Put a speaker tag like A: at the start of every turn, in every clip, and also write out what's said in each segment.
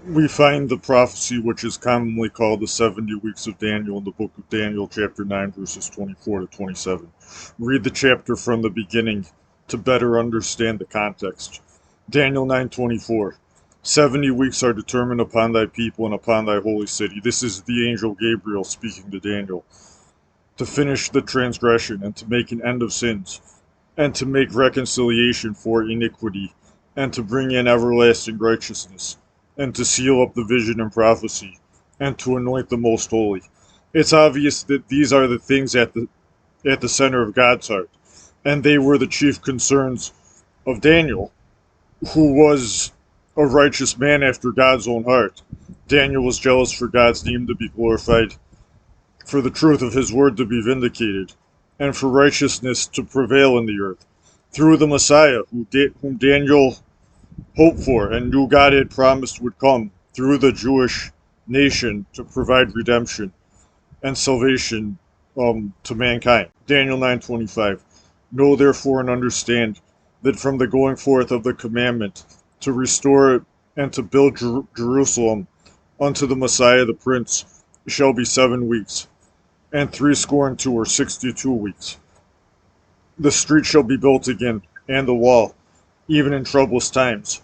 A: We find the prophecy which is commonly called the 70 weeks of Daniel in the book of Daniel, chapter 9, verses 24 to 27. Read the chapter from the beginning to better understand the context. Daniel 9:24. 70 weeks are determined upon thy people and upon thy holy city. This is the angel Gabriel speaking to Daniel. To finish the transgression and to make an end of sins, and to make reconciliation for iniquity, and to bring in everlasting righteousness, and to seal up the vision and prophecy, and to anoint the most holy. It's obvious that these are the things at the center of God's heart, and they were the chief concerns of Daniel, who was a righteous man after God's own heart. Daniel was jealous for God's name to be glorified, for the truth of his word to be vindicated, and for righteousness to prevail in the earth, through the Messiah, whom Daniel hoped for and knew God had promised would come through the Jewish nation to provide redemption and salvation to mankind. Daniel 9:25. Know therefore and understand that from the going forth of the commandment to restore it and to build Jerusalem unto the Messiah the Prince shall be 7 weeks, and 62 or 62 weeks. The street shall be built again, and the wall, even in troublous times.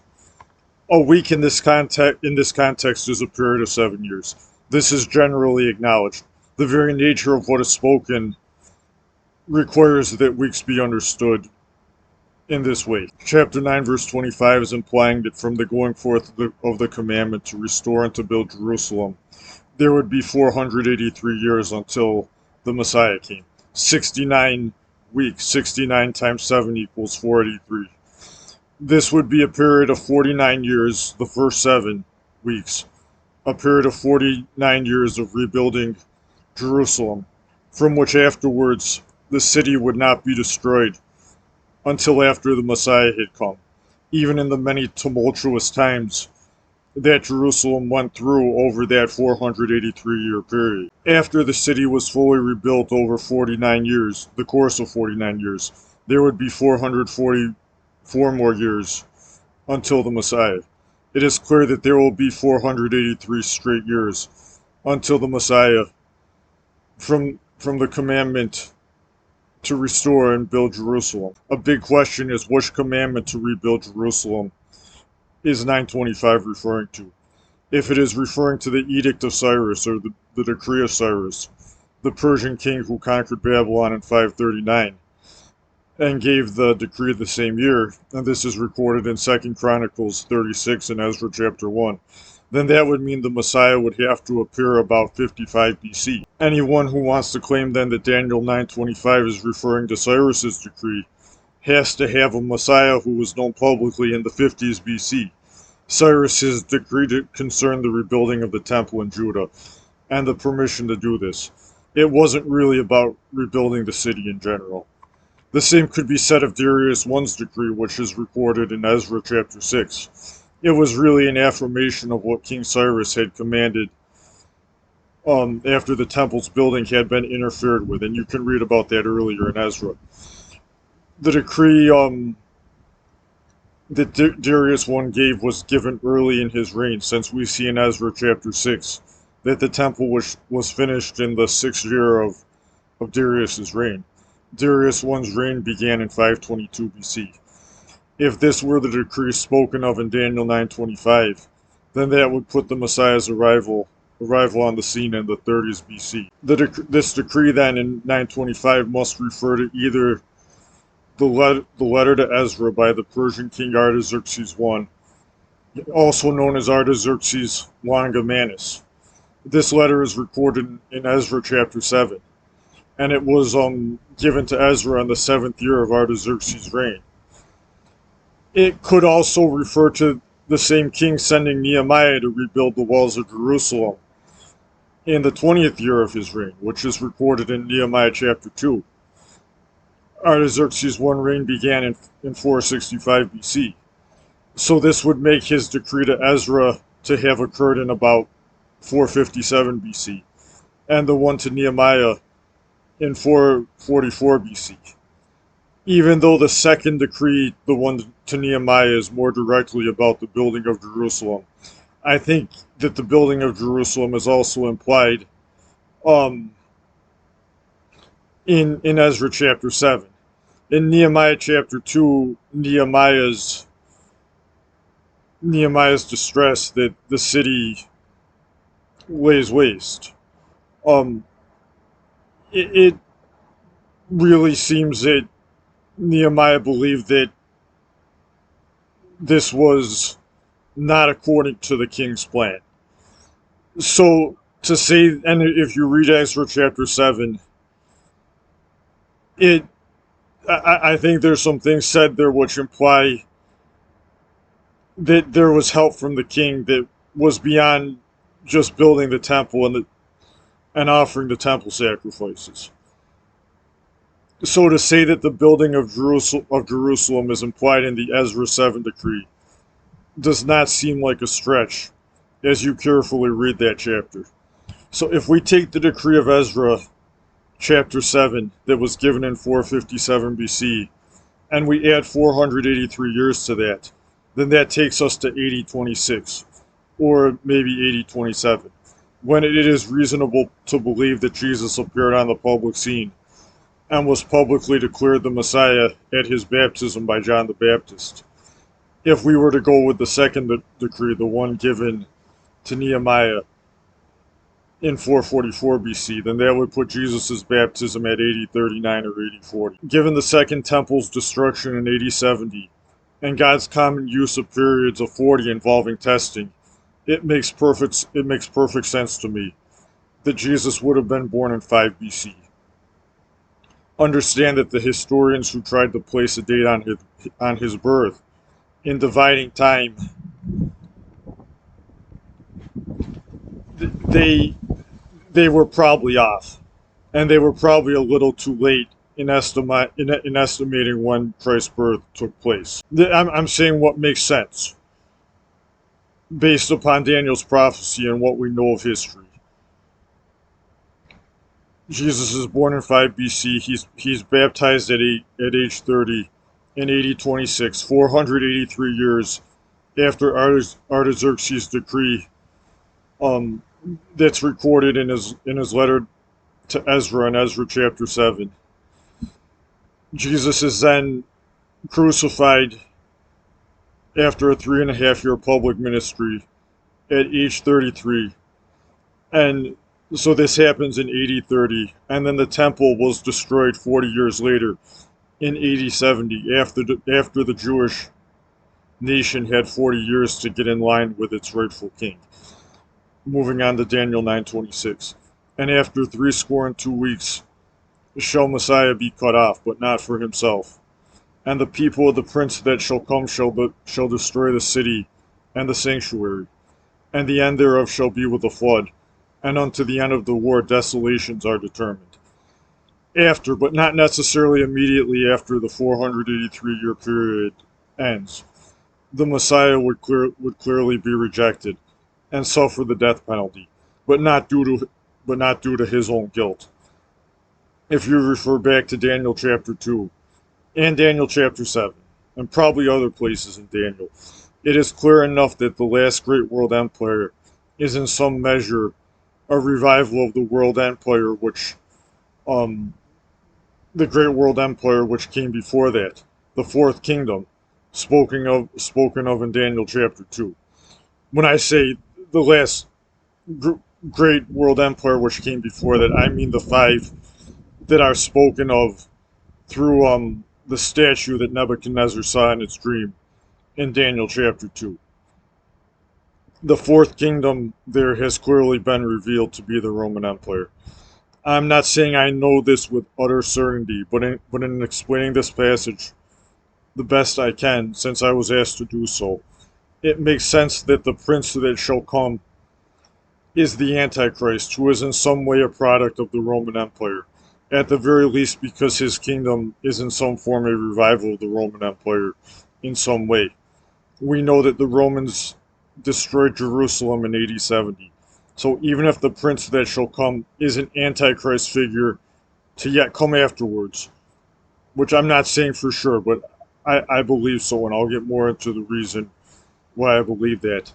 A: A week in this context is a period of 7 years. This is generally acknowledged. The very nature of what is spoken requires that weeks be understood in this way. Chapter 9, verse 25 is implying that from the going forth of the commandment to restore and to build Jerusalem, there would be 483 years until the Messiah came. 69 weeks, 69 times 7 equals 483. This would be a period of 49 years, the first 7 weeks, a period of 49 years of rebuilding Jerusalem, from which afterwards the city would not be destroyed until after the Messiah had come, even in the many tumultuous times that Jerusalem went through over that 483-year period. After the city was fully rebuilt over 49 years, the course of 49 years, there would be 444 more years until the Messiah. It is clear that there will be 483 straight years until the Messiah from the commandment to restore and build Jerusalem. A big question is which commandment to rebuild Jerusalem is 925 referring to? If it is referring to the Edict of Cyrus or the Decree of Cyrus, the Persian king who conquered Babylon in 539 and gave the decree the same year, and this is recorded in 2 Chronicles 36 and Ezra chapter 1, then that would mean the Messiah would have to appear about 55 BC. Anyone who wants to claim then that Daniel 9:25 is referring to Cyrus's decree has to have a Messiah who was known publicly in the 50s BC. Cyrus's decree concerned the rebuilding of the temple in Judah and the permission to do this. It wasn't really about rebuilding the city in general. The same could be said of Darius I's decree, which is recorded in Ezra chapter 6. It was really an affirmation of what King Cyrus had commanded after the temple's building had been interfered with, and you can read about that earlier in Ezra. The decree that Darius I gave was given early in his reign, since we see in Ezra chapter 6 that the temple was finished in the 6th year of Darius's reign. Darius I's reign began in 522 BC. If this were the decree spoken of in Daniel 9:25, then that would put the Messiah's arrival on the scene in the 30s BC. This decree then in 925 must refer to either the letter to Ezra by the Persian king Artaxerxes I, also known as Artaxerxes Longimanus. This letter is recorded in Ezra chapter 7, and it was given to Ezra in the 7th year of Artaxerxes' reign. It could also refer to the same king sending Nehemiah to rebuild the walls of Jerusalem in the 20th year of his reign, which is recorded in Nehemiah chapter 2. Artaxerxes' reign began in 465 BC. So this would make his decree to Ezra to have occurred in about 457 BC, and the one to Nehemiah in 444 BC. Even though the second decree, the one to Nehemiah, is more directly about the building of Jerusalem, I think that the building of Jerusalem is also implied um, in Ezra chapter 7. In Nehemiah chapter 2, Nehemiah's distress that the city lays waste. Um, it really seems that Nehemiah believed that this was not according to the king's plan. So to say, and if you read Ezra chapter 7, it I think there's some things said there which imply that there was help from the king that was beyond just building the temple and offering the temple sacrifices. So to say that the building of Jerusalem is implied in the Ezra 7 decree does not seem like a stretch as you carefully read that chapter. So if we take the decree of Ezra chapter 7 that was given in 457 BC and we add 483 years to that, then that takes us to 8026 or maybe 8027, when it is reasonable to believe that Jesus appeared on the public scene and was publicly declared the Messiah at his baptism by John the Baptist. If we were to go with the second decree, the one given to Nehemiah in 444 BC, then that would put Jesus' baptism at 8039 or 8040. Given the Second Temple's destruction in 8070 and God's common use of periods of 40 involving testing, it makes perfect sense to me that Jesus would have been born in 5 BC. Understand that the historians who tried to place a date on his birth in dividing time, they they were probably off, and they were probably a little too late in estimating when Christ's birth took place. I'm saying what makes sense based upon Daniel's prophecy and what we know of history. Jesus is born in 5 BC. He's baptized at age 30 in 8026, 483 years after Artaxerxes' decree. That's recorded in his letter to Ezra in Ezra chapter 7. Jesus is then crucified after a 3.5 year public ministry at age 33. And so this happens in 8030, and then the temple was destroyed 40 years later in 8070 after the Jewish nation had 40 years to get in line with its rightful king. Moving on to Daniel 9:26. And after 62 weeks shall Messiah be cut off, but not for himself. And the people of the prince that shall come shall destroy the city and the sanctuary, and the end thereof shall be with a flood, and unto the end of the war desolations are determined. After, but not necessarily immediately after the 483-year period ends, the Messiah would clearly be rejected and suffer the death penalty, but not due to his own guilt. If you refer back to Daniel chapter 2 and Daniel chapter 7, and probably other places in Daniel, it is clear enough that the last great world empire is in some measure a revival of the world empire the great world empire which came before that, the fourth kingdom, spoken of in Daniel chapter 2. When I say the last great world empire which came before that, I mean the five that are spoken of through the statue that Nebuchadnezzar saw in its dream in Daniel chapter 2. The fourth kingdom there has clearly been revealed to be the Roman Empire. I'm not saying I know this with utter certainty, but in explaining this passage the best I can, since I was asked to do so, it makes sense that the prince that shall come is the Antichrist, who is in some way a product of the Roman Empire, at the very least because his kingdom is in some form a revival of the Roman Empire in some way. We know that the Romans destroyed Jerusalem in 8070. So even if the prince that shall come is an Antichrist figure to yet come afterwards, which I'm not saying for sure, but I believe so, and I'll get more into the reason why I believe that.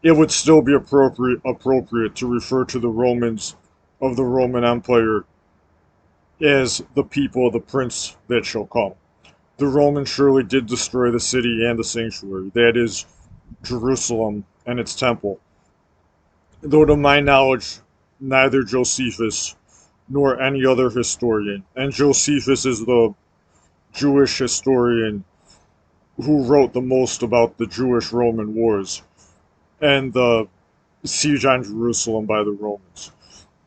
A: it would still be appropriate to refer to the Romans of the Roman Empire as the people of the prince that shall come. The Romans surely did destroy the city and the sanctuary, that is, Jerusalem and its temple. Though to my knowledge, neither Josephus nor any other historian, and Josephus is the Jewish historian who wrote the most about the Jewish-Roman wars and the siege on Jerusalem by the Romans,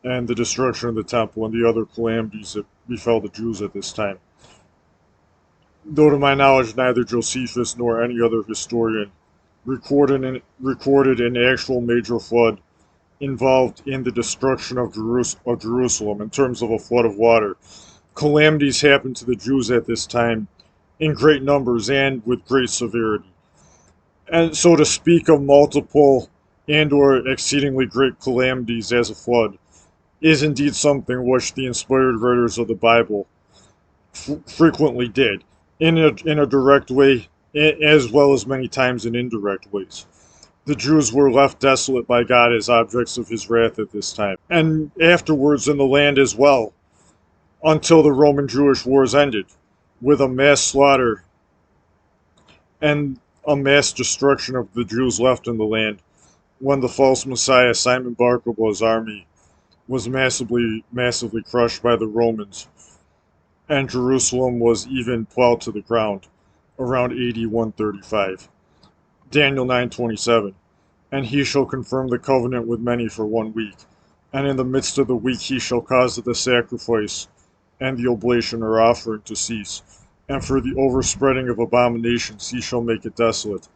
A: and the destruction of the temple and the other calamities that befell the Jews at this time. Though to my knowledge, neither Josephus nor any other historian recorded an actual major flood involved in the destruction of Jerusalem in terms of a flood of water. Calamities happened to the Jews at this time in great numbers and with great severity. And so to speak of multiple and or exceedingly great calamities as a flood is indeed something which the inspired writers of the Bible frequently did, in a direct way as well as many times in indirect ways. The Jews were left desolate by God as objects of his wrath at this time, and afterwards in the land as well, until the Roman-Jewish wars ended, with a mass slaughter and a mass destruction of the Jews left in the land, when the false Messiah Simon Bar Kokhba's army was massively crushed by the Romans, and Jerusalem was even plowed to the ground around AD 135. Daniel 9:27. And he shall confirm the covenant with many for 1 week, and in the midst of the week he shall cause the sacrifice and the oblation or offering to cease, and for the overspreading of abominations he shall make it desolate,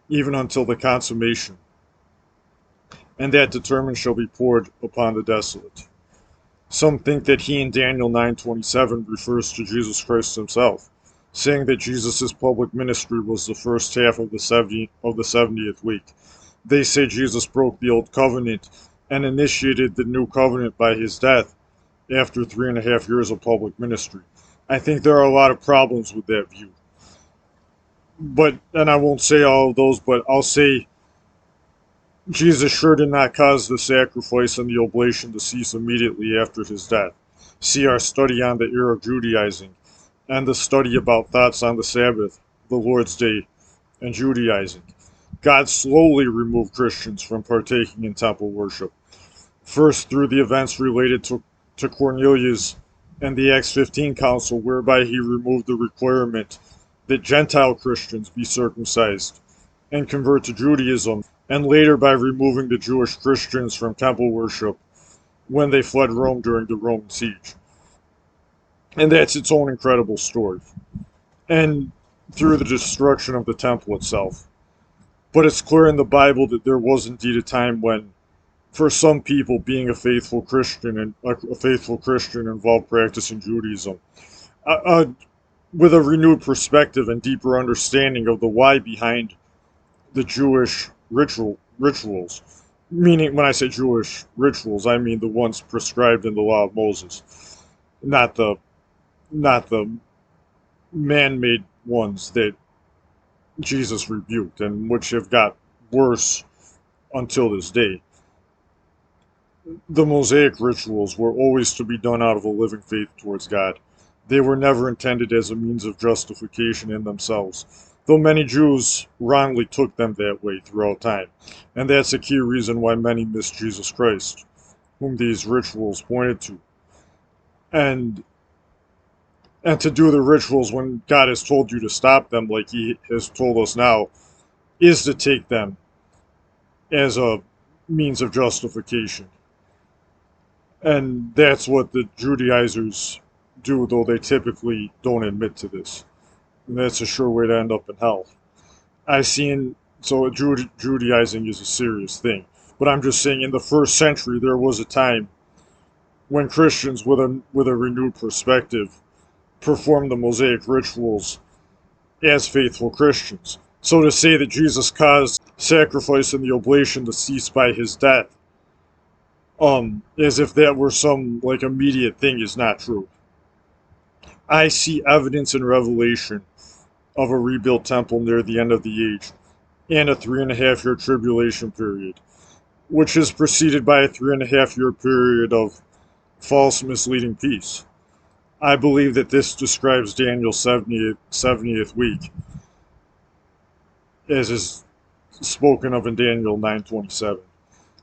A: even until the consummation, and that determined shall be poured upon the desolate. Some think that he in Daniel 9:27 refers to Jesus Christ himself, saying that Jesus' public ministry was the first half of the 70th week. They say Jesus broke the old covenant and initiated the new covenant by his death after 3.5 years of public ministry. I think there are a lot of problems with that view. And I won't say all of those, but I'll say Jesus sure did not cause the sacrifice and the oblation to cease immediately after his death. See our study on the era of Judaizing, and the study about thoughts on the Sabbath, the Lord's Day, and Judaizing. God slowly removed Christians from partaking in temple worship, first through the events related to Cornelius and the Acts 15 council, whereby he removed the requirement that Gentile Christians be circumcised and convert to Judaism, and later by removing the Jewish Christians from temple worship when they fled Rome during the Roman siege. And that's its own incredible story. And through the destruction of the temple itself. But it's clear in the Bible that there was indeed a time when, for some people, being a faithful Christian involved practicing Judaism, with a renewed perspective and deeper understanding of the why behind the Jewish rituals. Meaning, when I say Jewish rituals, I mean the ones prescribed in the Law of Moses, not the man-made ones that Jesus rebuked, and which have got worse until this day. The Mosaic rituals were always to be done out of a living faith towards God. They were never intended as a means of justification in themselves, though many Jews wrongly took them that way throughout time. And that's a key reason why many miss Jesus Christ, whom these rituals pointed to. And to do the rituals when God has told you to stop them, like he has told us now, is to take them as a means of justification. And that's what the Judaizers do, though they typically don't admit to this. And that's a sure way to end up in hell. Judaizing is a serious thing. But I'm just saying, in the first century, there was a time when Christians with a renewed perspective performed the Mosaic rituals as faithful Christians. So to say that Jesus caused sacrifice and the oblation to cease by his death, as if that were some like immediate thing, is not true. I see evidence in Revelation of a rebuilt temple near the end of the age, and a 3.5 year tribulation period, which is preceded by a 3.5 year period of false misleading peace. I believe that this describes Daniel's 70th week, as is spoken of in Daniel 9:27.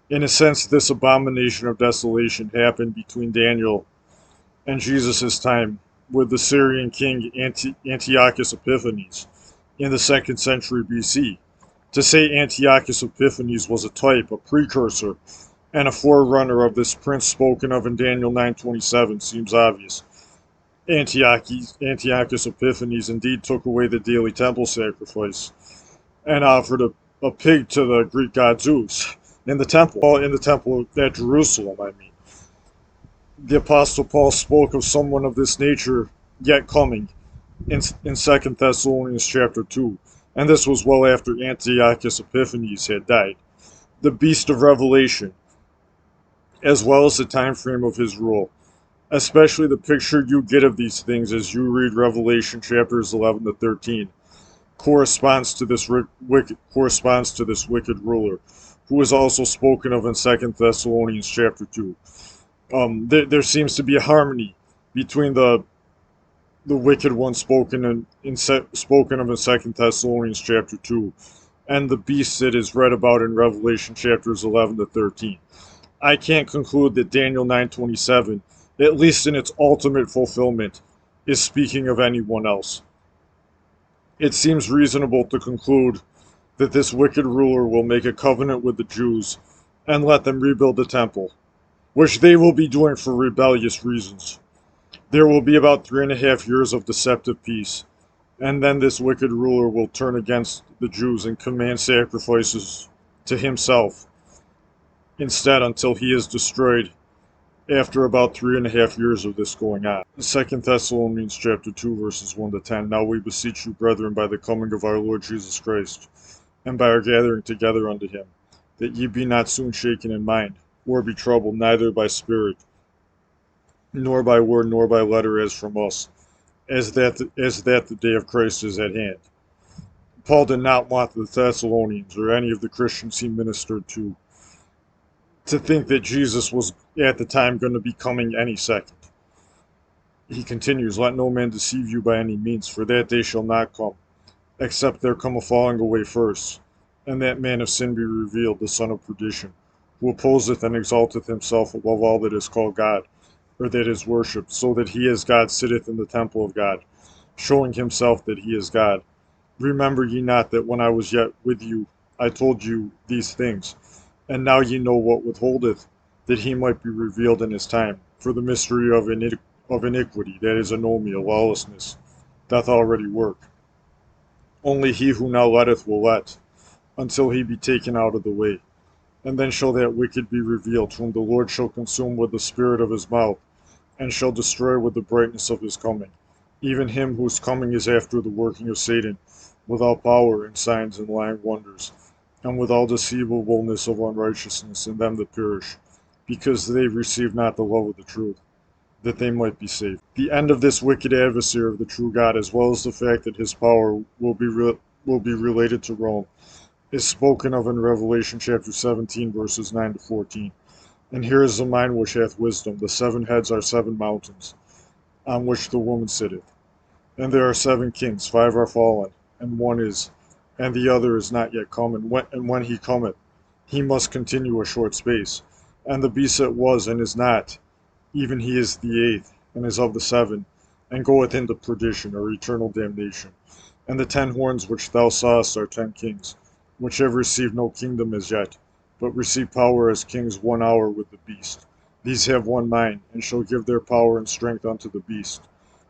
A: In a sense, this abomination of desolation happened between Daniel and Jesus' time with the Syrian king Antiochus Epiphanes in the 2nd century BC. To say Antiochus Epiphanes was a type, a precursor, and a forerunner of this prince spoken of in Daniel 9:27 seems obvious. Antiochus Epiphanes indeed took away the daily temple sacrifice and offered a pig to the Greek god Zeus in the temple at Jerusalem, I mean. The Apostle Paul spoke of someone of this nature yet coming in 2 Thessalonians chapter 2, and this was well after Antiochus Epiphanes had died. The beast of Revelation, as well as the time frame of his rule, especially the picture you get of these things as you read Revelation chapters 11 to 13, corresponds to this wicked ruler, who is also spoken of in 2 Thessalonians chapter 2. There seems to be a harmony between the wicked one spoken of in 2 Thessalonians chapter 2 and the beast that is read about in Revelation chapters 11 to 13. I can't conclude that Daniel 9:27, at least in its ultimate fulfillment, is speaking of anyone else. It seems reasonable to conclude that this wicked ruler will make a covenant with the Jews and let them rebuild the temple, which they will be doing for rebellious reasons. There will be about 3.5 years of deceptive peace, and then this wicked ruler will turn against the Jews and command sacrifices to himself instead until he is destroyed after about 3.5 years of this going on. 2 Thessalonians chapter 2 verses 1 to 10. Now we beseech you, brethren, by the coming of our Lord Jesus Christ, and by our gathering together unto him, that ye be not soon shaken in mind, or be troubled, neither by spirit, nor by word, nor by letter as from us, as that the day of Christ is at hand. Paul did not want the Thessalonians, or any of the Christians he ministered to think that Jesus was at the time going to be coming any second. He continues, let no man deceive you by any means, for that day shall not come, except there come a falling away first, and that man of sin be revealed, the son of perdition, who opposeth and exalteth himself above all that is called God, or that is worshipped, so that he as God sitteth in the temple of God, showing himself that he is God. Remember ye not that when I was yet with you, I told you these things, and now ye know what withholdeth, that he might be revealed in his time. For the mystery of iniquity, that is anomia, lawlessness, doth already work. Only he who now letteth will let, until he be taken out of the way. And then shall that wicked be revealed, whom the Lord shall consume with the spirit of his mouth, and shall destroy with the brightness of his coming. Even him whose coming is after the working of Satan, with all power and signs and lying wonders, and with all deceivableness of unrighteousness in them that perish, because they receive not the love of the truth, that they might be saved. The end of this wicked adversary of the true God, as well as the fact that his power will be related to Rome, is spoken of in Revelation chapter 17, verses 9 to 14. And here is the mind which hath wisdom. The 7 heads are 7 mountains, on which the woman sitteth. And there are 7 kings, 5 are fallen, and one is, and the other is not yet come. And when he cometh, he must continue a short space. And the beast that was and is not, even he is the 8th, and is of the 7, and goeth into perdition, or eternal damnation. And the 10 horns which thou sawest are 10 kings, which have received no kingdom as yet, but receive power as kings 1 hour with the beast. These have one mind, and shall give their power and strength unto the beast.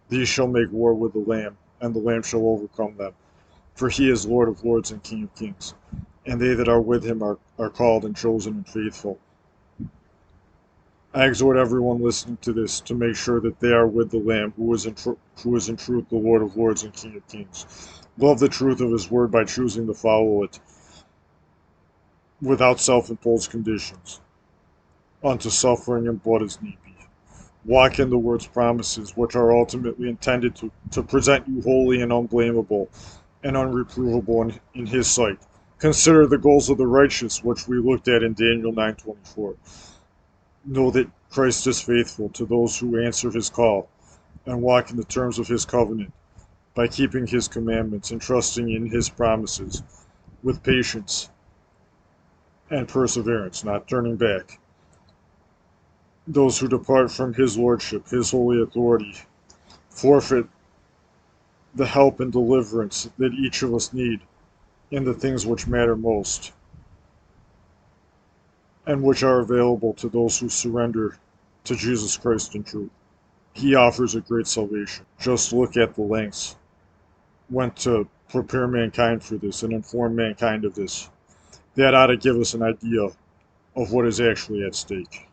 A: These shall make war with the Lamb, and the Lamb shall overcome them. For he is Lord of lords and King of kings. And they that are with him are called and chosen and faithful. I exhort everyone listening to this to make sure that they are with the Lamb, who is in truth the Lord of lords and King of kings. Love the truth of his word by choosing to follow it without self-imposed conditions, unto suffering and blood as need be. Walk in the word's promises, which are ultimately intended to present you holy and unblameable and unreprovable in his sight, Consider the goals of the righteous, which we looked at in Daniel 9:24. Know that Christ is faithful to those who answer his call and walk in the terms of his covenant by keeping his commandments and trusting in his promises with patience and perseverance, not turning back. Those who depart from his lordship, his holy authority, forfeit the help and deliverance that each of us need in the things which matter most and which are available to those who surrender to Jesus Christ in truth. He offers a great salvation. Just look at the lengths went to prepare mankind for this and inform mankind of this. That ought to give us an idea of what is actually at stake.